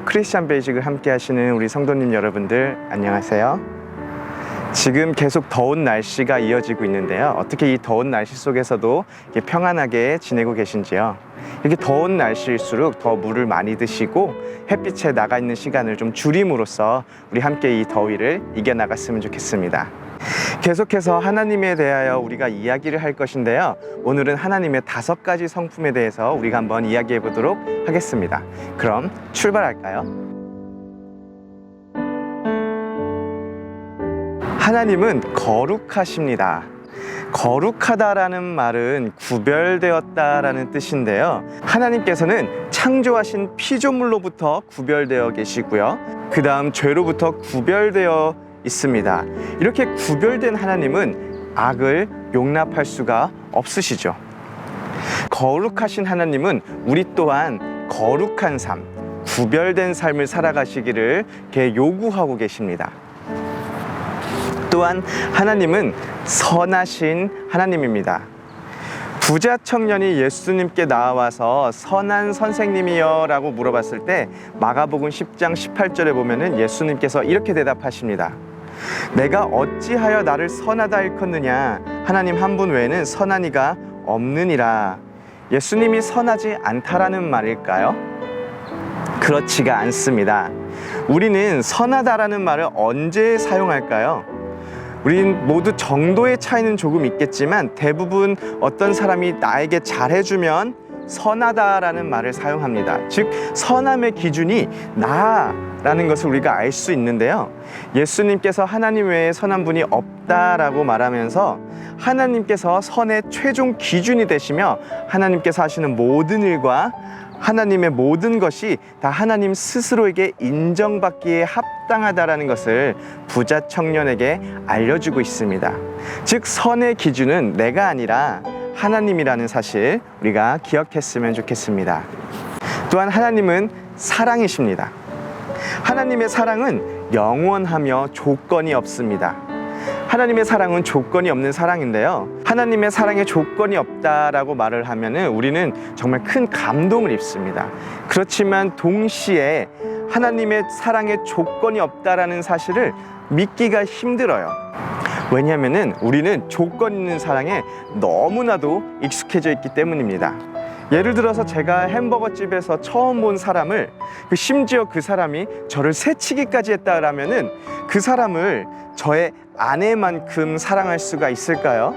크리스찬 베이직을 함께 하시는 우리 성도님 여러분들 안녕하세요. 지금 계속 더운 날씨가 이어지고 있는데요. 어떻게 이 더운 날씨 속에서도 이렇게 평안하게 지내고 계신지요? 이렇게 더운 날씨일수록 더 물을 많이 드시고 햇빛에 나가 있는 시간을 좀 줄임으로써 우리 함께 이 더위를 이겨나갔으면 좋겠습니다. 계속해서 하나님에 대하여 우리가 이야기를 할 것인데요. 오늘은 하나님의 5가지 성품에 대해서 우리가 한번 이야기해 보도록 하겠습니다. 그럼 출발할까요? 하나님은 거룩하십니다. 거룩하다라는 말은 구별되었다라는 뜻인데요. 하나님께서는 창조하신 피조물로부터 구별되어 계시고요. 그 다음 죄로부터 구별되어 있습니다. 이렇게 구별된 하나님은 악을 용납할 수가 없으시죠. 거룩하신 하나님은 우리 또한 거룩한 삶, 구별된 삶을 살아가시기를 이렇게 요구하고 계십니다. 또한 하나님은 선하신 하나님입니다. 부자 청년이 예수님께 나와서 선한 선생님이여 라고 물어봤을 때 마가복음 10장 18절에 보면은 예수님께서 이렇게 대답하십니다. 내가 어찌하여 나를 선하다 일컫느냐? 하나님 한 분 외에는 선한 이가 없느니라. 예수님이 선하지 않다라는 말일까요? 그렇지가 않습니다. 우리는 선하다라는 말을 언제 사용할까요? 우린 모두 정도의 차이는 조금 있겠지만 대부분 어떤 사람이 나에게 잘해주면 선하다라는 말을 사용합니다. 즉 선함의 기준이 나라는 것을 우리가 알 수 있는데요. 예수님께서 하나님 외에 선한 분이 없다라고 말하면서 하나님께서 선의 최종 기준이 되시며 하나님께서 하시는 모든 일과 하나님의 모든 것이 다 하나님 스스로에게 인정받기에 합당하다라는 것을 부자 청년에게 알려주고 있습니다. 즉 선의 기준은 내가 아니라 하나님이라는 사실 우리가 기억했으면 좋겠습니다. 또한 하나님은 사랑이십니다. 하나님의 사랑은 영원하며 조건이 없습니다. 하나님의 사랑은 조건이 없는 사랑인데요. 하나님의 사랑에 조건이 없다라고 말을 하면은 우리는 정말 큰 감동을 입습니다. 그렇지만 동시에 하나님의 사랑에 조건이 없다라는 사실을 믿기가 힘들어요. 왜냐하면은 우리는 조건 있는 사랑에 너무나도 익숙해져 있기 때문입니다. 예를 들어서 제가 햄버거 집에서 처음 본 사람을 심지어 그 사람이 저를 새치기까지 했다라면은 그 사람을 저의 아내만큼 사랑할 수가 있을까요?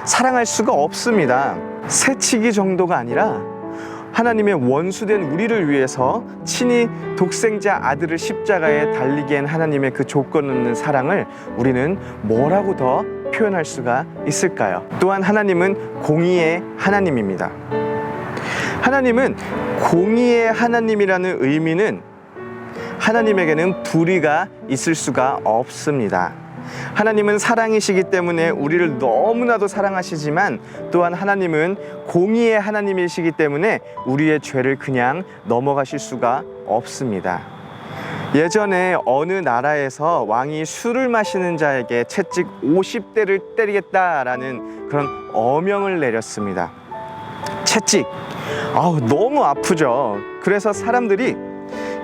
사랑할 수가 없습니다. 새치기 정도가 아니라 하나님의 원수된 우리를 위해서 친히 독생자 아들을 십자가에 달리게 한 하나님의 그 조건 없는 사랑을 우리는 뭐라고 더 표현할 수가 있을까요? 또한 하나님은 공의의 하나님입니다. 하나님은 공의의 하나님이라는 의미는 하나님에게는 불의가 있을 수가 없습니다. 하나님은 사랑이시기 때문에 우리를 너무나도 사랑하시지만 또한 하나님은 공의의 하나님이시기 때문에 우리의 죄를 그냥 넘어가실 수가 없습니다. 예전에 어느 나라에서 왕이 술을 마시는 자에게 채찍 50대를 때리겠다라는 그런 어명을 내렸습니다. 채찍, 너무 아프죠. 그래서 사람들이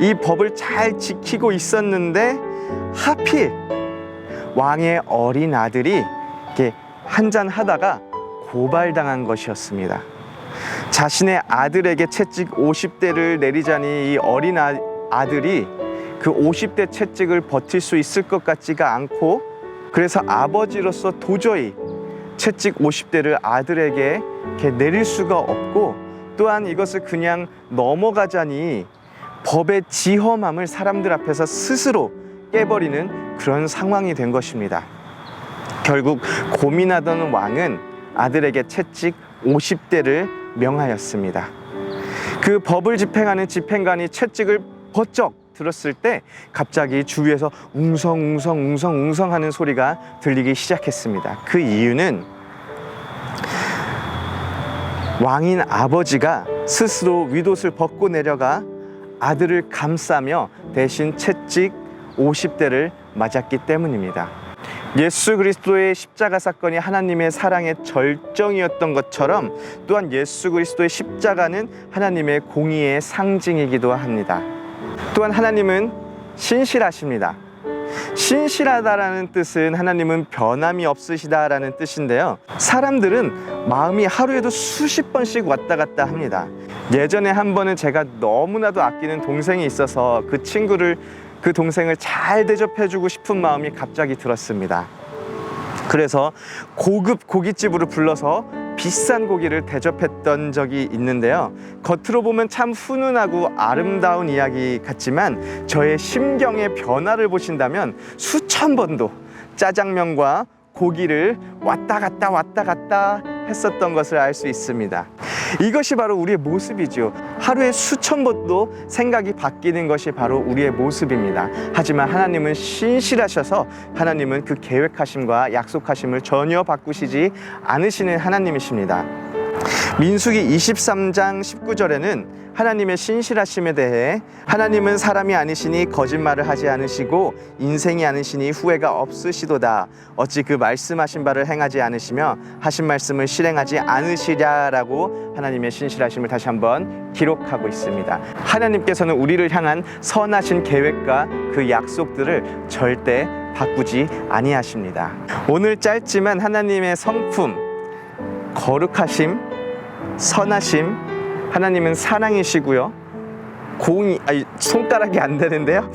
이 법을 잘 지키고 있었는데 하필 왕의 어린 아들이 이렇게 한잔 하다가 고발당한 것이었습니다. 자신의 아들에게 채찍 50대를 내리자니 이 어린 아들이 그 50대 채찍을 버틸 수 있을 것 같지가 않고 그래서 아버지로서 도저히 채찍 50대를 아들에게 이렇게 내릴 수가 없고 또한 이것을 그냥 넘어가자니 법의 지엄함을 사람들 앞에서 스스로 깨버리는 그런 상황이 된 것입니다. 결국 고민하던 왕은 아들에게 채찍 50대를 명하였습니다. 그 법을 집행하는 집행관이 채찍을 버쩍 들었을 때 갑자기 주위에서 웅성 하는 소리가 들리기 시작했습니다. 그 이유는 왕인 아버지가 스스로 윗옷을 벗고 내려가 아들을 감싸며 대신 채찍 50대를 맞았기 때문입니다. 예수 그리스도의 십자가 사건이 하나님의 사랑의 절정이었던 것처럼 또한 예수 그리스도의 십자가는 하나님의 공의의 상징이기도 합니다. 또한 하나님은 신실하십니다. 신실하다라는 뜻은 하나님은 변함이 없으시다라는 뜻인데요. 사람들은 마음이 하루에도 수십 번씩 왔다 갔다 합니다. 예전에 한 번은 제가 너무나도 아끼는 동생이 있어서 그 동생을 잘 대접해주고 싶은 마음이 갑자기 들었습니다. 그래서 고급 고깃집으로 불러서 비싼 고기를 대접했던 적이 있는데요. 겉으로 보면 참 훈훈하고 아름다운 이야기 같지만 저의 심경의 변화를 보신다면 수천 번도 짜장면과 고기를 왔다 갔다 했었던 것을 알 수 있습니다. 이것이 바로 우리의 모습이죠. 하루에 수천 번도 생각이 바뀌는 것이 바로 우리의 모습입니다. 하지만 하나님은 신실하셔서 하나님은 그 계획하심과 약속하심을 전혀 바꾸시지 않으시는 하나님이십니다. 민수기 23장 19절에는 하나님의 신실하심에 대해 하나님은 사람이 아니시니 거짓말을 하지 않으시고 인생이 아니시니 후회가 없으시도다. 어찌 그 말씀하신 바를 행하지 않으시며 하신 말씀을 실행하지 않으시랴라고 하나님의 신실하심을 다시 한번 기록하고 있습니다. 하나님께서는 우리를 향한 선하신 계획과 그 약속들을 절대 바꾸지 아니하십니다. 오늘 짧지만 하나님의 성품, 거룩하심, 선하심, 하나님은 사랑이시고요. 손가락이 안 되는데요.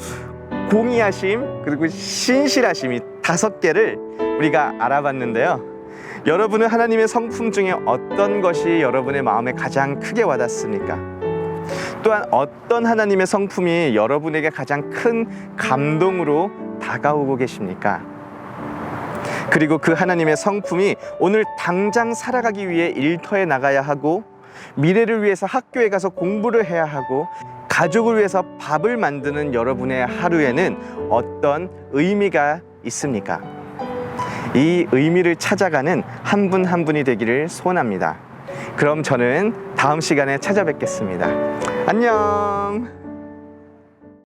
공의하심, 그리고 신실하심이 5개를 우리가 알아봤는데요. 여러분은 하나님의 성품 중에 어떤 것이 여러분의 마음에 가장 크게 와닿습니까? 또한 어떤 하나님의 성품이 여러분에게 가장 큰 감동으로 다가오고 계십니까? 그리고 그 하나님의 성품이 오늘 당장 살아가기 위해 일터에 나가야 하고, 미래를 위해서 학교에 가서 공부를 해야 하고, 가족을 위해서 밥을 만드는 여러분의 하루에는 어떤 의미가 있습니까? 이 의미를 찾아가는 한 분 한 분이 되기를 소원합니다. 그럼 저는 다음 시간에 찾아뵙겠습니다. 안녕.